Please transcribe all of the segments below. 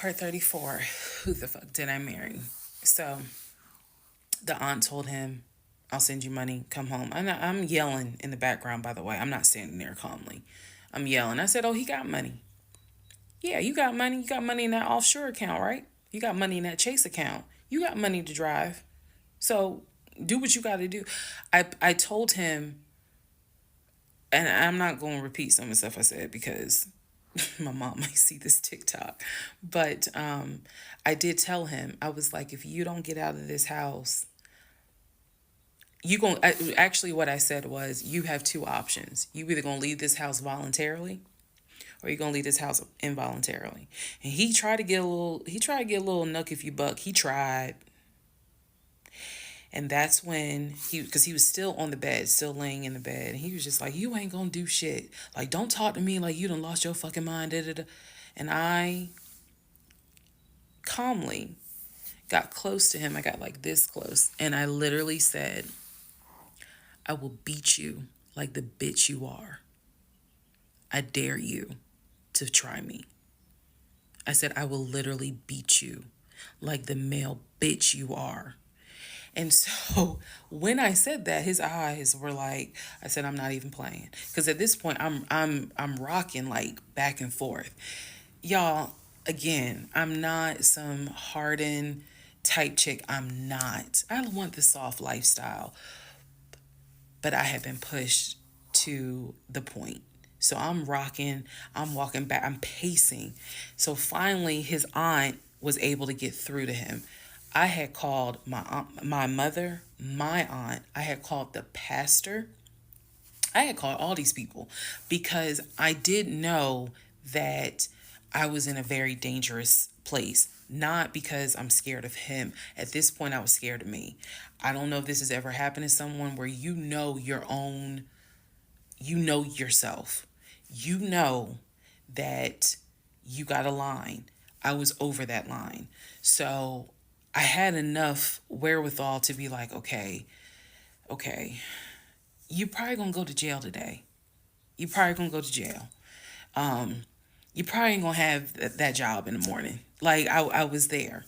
Part 34. Who the fuck did I marry? So the aunt told him, I'll send you money, come home. I'm yelling in the background, by the way. I'm not standing there calmly. I'm yelling. I said, oh, he got money. Yeah, you got money. You got money in that offshore account, right? You got money in that Chase account. You got money to drive. So do what you got to do. I told him, and I'm not going to repeat some of the stuff I said because my mom might see this TikTok. But I did tell him, I was like, if you don't get out of this house, you going actually what I said was you have two options. You either gonna leave this house voluntarily or you're gonna leave this house involuntarily. And he tried to get a little nuck if you buck. He tried. And that's when because he was still on the bed, still laying in the bed. And he was just like, you ain't gonna do shit. Like, don't talk to me like you done lost your fucking mind. Da, da, da. And I calmly got close to him. I got like this close. And I literally said, I will beat you like the bitch you are. I dare you to try me. I said, I will literally beat you like the male bitch you are. And so when I said that, his eyes were like, I said, I'm not even playing. Because at this point, I'm rocking like back and forth. Y'all, again, I'm not some hardened type chick. I'm not. I want the soft lifestyle, but I have been pushed to the point. So I'm rocking, I'm walking back, I'm pacing. So finally, his aunt was able to get through to him. I had called my aunt, my mother, my aunt. I had called the pastor. I had called all these people because I did know that I was in a very dangerous place. Not because I'm scared of him. At this point, I was scared of me. I don't know if this has ever happened to someone where you know your own, you know yourself. You know that you got a line. I was over that line. So I had enough wherewithal to be like, okay, you probably gonna go to jail today. You probably gonna go to jail. You probably ain't gonna have that job in the morning. Like I was there.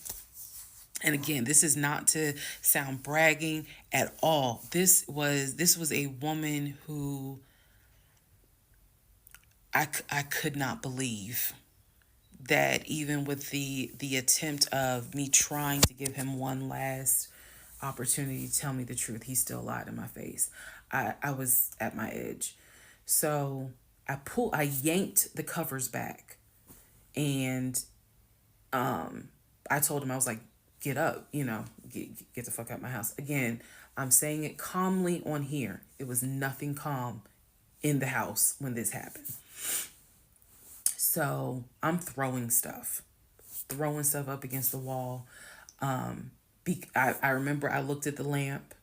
And again, this is not to sound bragging at all. This was a woman who I could not believe that even with the attempt of me trying to give him one last opportunity to tell me the truth, he still lied in my face. I was at my edge. So I yanked the covers back and I told him, I was like, get up, get the fuck out of my house. Again, I'm saying it calmly on here. It was nothing calm in the house when this happened. So I'm throwing stuff up against the wall. I remember I looked at the lamp.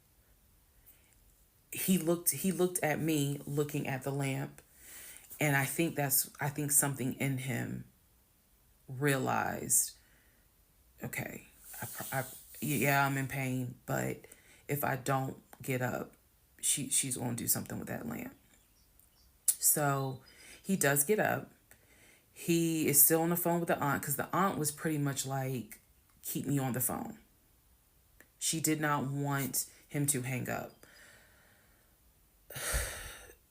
He looked at me looking at the lamp, and I think something in him realized, okay, yeah, I'm in pain, but if I don't get up, she's going to do something with that lamp. So he does get up. He is still on the phone with the aunt because the aunt was pretty much like, keep me on the phone. She did not want him to hang up.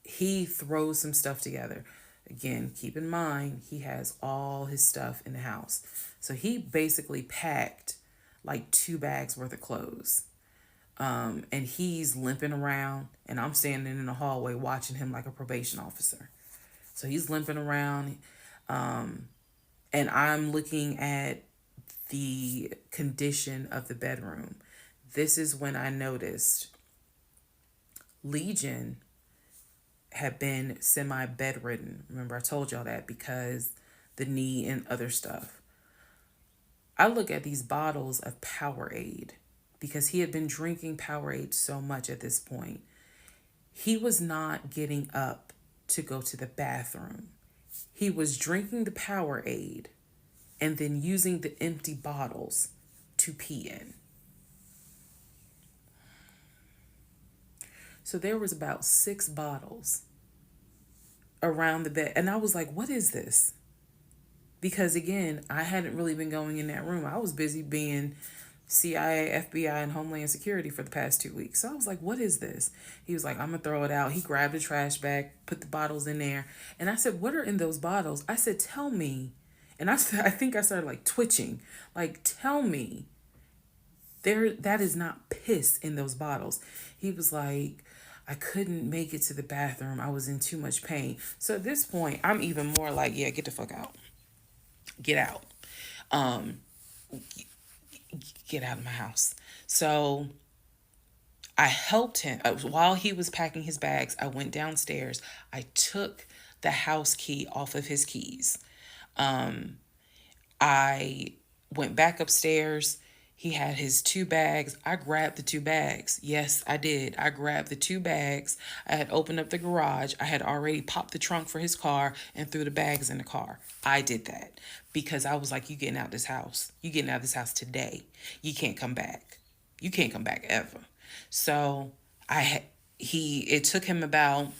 He throws some stuff together. Again, keep in mind, he has all his stuff in the house. So he basically packed like 2 bags worth of clothes. And he's limping around, and I'm standing in the hallway watching him like a probation officer. So he's limping around, and I'm looking at the condition of the bedroom. This is when I noticed Legion had been semi bedridden. Remember, I told y'all that because the knee and other stuff. I look at these bottles of Powerade because he had been drinking Powerade so much at this point. He was not getting up to go to the bathroom. He was drinking the Powerade and then using the empty bottles to pee in. So there was about 6 bottles around the bed. And I was like, what is this? because again, I hadn't really been going in that room. I was busy being CIA, FBI, and Homeland Security for the past 2 weeks. So I was like, what is this? He was like, I'm going to throw it out. He grabbed a trash bag, put the bottles in there. And I said, what are in those bottles? I said, tell me. And I think I started like twitching. Like, tell me. That is not piss in those bottles. He was like, I couldn't make it to the bathroom. I was in too much pain. So at this point, I'm even more like, yeah, get the fuck out. Get out. Um, get out of my house. So I helped him. While he was packing his bags, I went downstairs. I took the house key off of his keys. I went back upstairs. He had his 2 bags. I grabbed the 2 bags. Yes, I did. I grabbed the 2 bags. I had opened up the garage. I had already popped the trunk for his car and threw the bags in the car. I did that because I was like, you getting out of this house. You getting out of this house today. You can't come back. You can't come back ever. So it took him about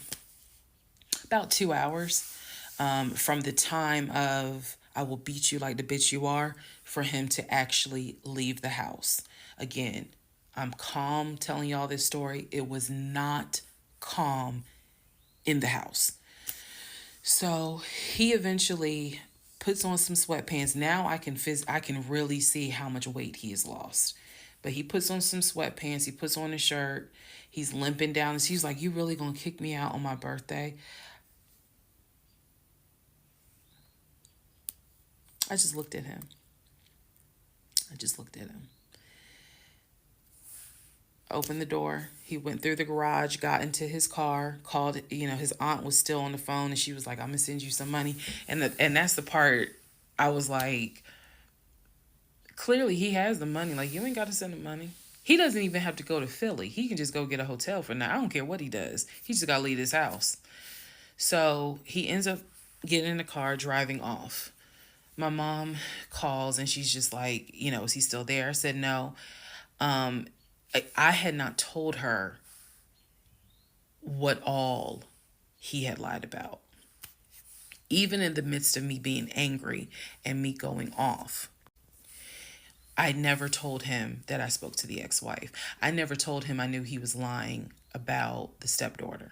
2 hours from the time of I will beat you like the bitch you are for him to actually leave the house. Again, I'm calm telling y'all this story. It was not calm in the house. So he eventually puts on some sweatpants. Now I can really see how much weight he has lost. But he puts on some sweatpants. He puts on a shirt. He's limping down. He's like, you really gonna kick me out on my birthday? I just looked at him. I just looked at him. Opened the door. He went through the garage, got into his car, called, his aunt was still on the phone and she was like, I'm gonna send you some money. And that's the part I was like, clearly he has the money. Like, you ain't gotta send him money. He doesn't even have to go to Philly. He can just go get a hotel for now. I don't care what he does. He just gotta leave his house. So he ends up getting in the car, driving off. My mom calls and she's just like, is he still there? I said no. I had not told her what all he had lied about. Even in the midst of me being angry and me going off, I never told him that I spoke to the ex-wife. I never told him I knew he was lying about the stepdaughter,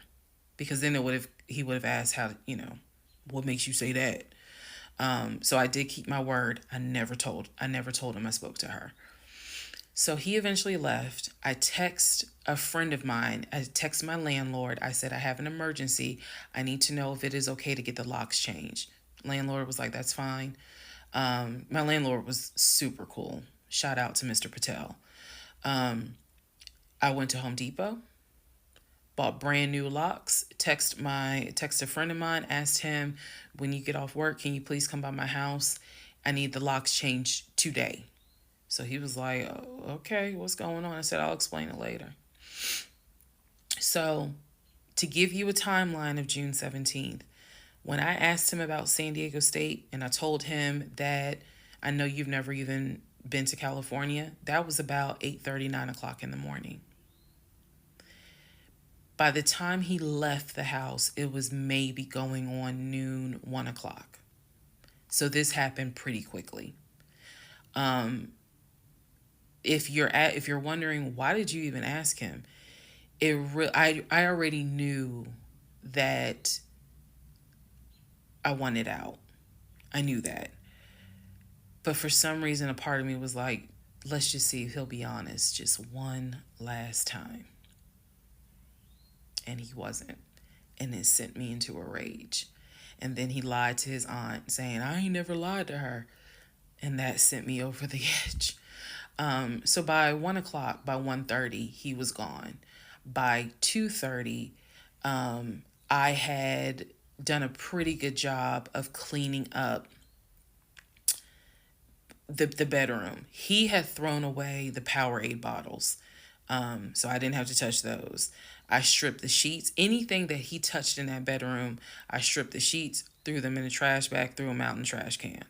because then he would have asked how, what makes you say that? So I did keep my word. I never told him I spoke to her. So he eventually left. I text a friend of mine. I text my landlord. I said, I have an emergency. I need to know if it is okay to get the locks changed. Landlord was like, that's fine. My landlord was super cool. Shout out to Mr. Patel. I went to Home Depot, bought brand new locks, text a friend of mine, asked him, when you get off work, can you please come by my house? I need the locks changed today. So he was like, oh, okay, what's going on? I said, I'll explain it later. So to give you a timeline of June 17th, when I asked him about San Diego State and I told him that I know you've never even been to California, that was about 8:30, 9 o'clock in the morning. By the time he left the house, it was maybe going on noon, 1 o'clock. So this happened pretty quickly. If you're wondering, why did you even ask him? I already knew that I wanted out. I knew that. But for some reason, a part of me was like, let's just see if he'll be honest just one last time. And he wasn't. And it sent me into a rage. And then he lied to his aunt saying, I ain't never lied to her. And that sent me over the edge. So by 1 o'clock, by 1:30, he was gone. By 2:30, I had done a pretty good job of cleaning up the bedroom. He had thrown away the Powerade bottles. So I didn't have to touch those. I stripped the sheets. Anything that he touched in that bedroom, I stripped the sheets, threw them in a trash bag, threw them out in the trash can.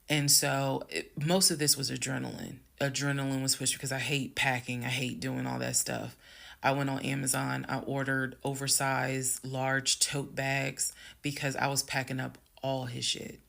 And so most of this was adrenaline. Adrenaline was pushed because I hate packing. I hate doing all that stuff. I went on Amazon. I ordered oversized large tote bags because I was packing up all his shit.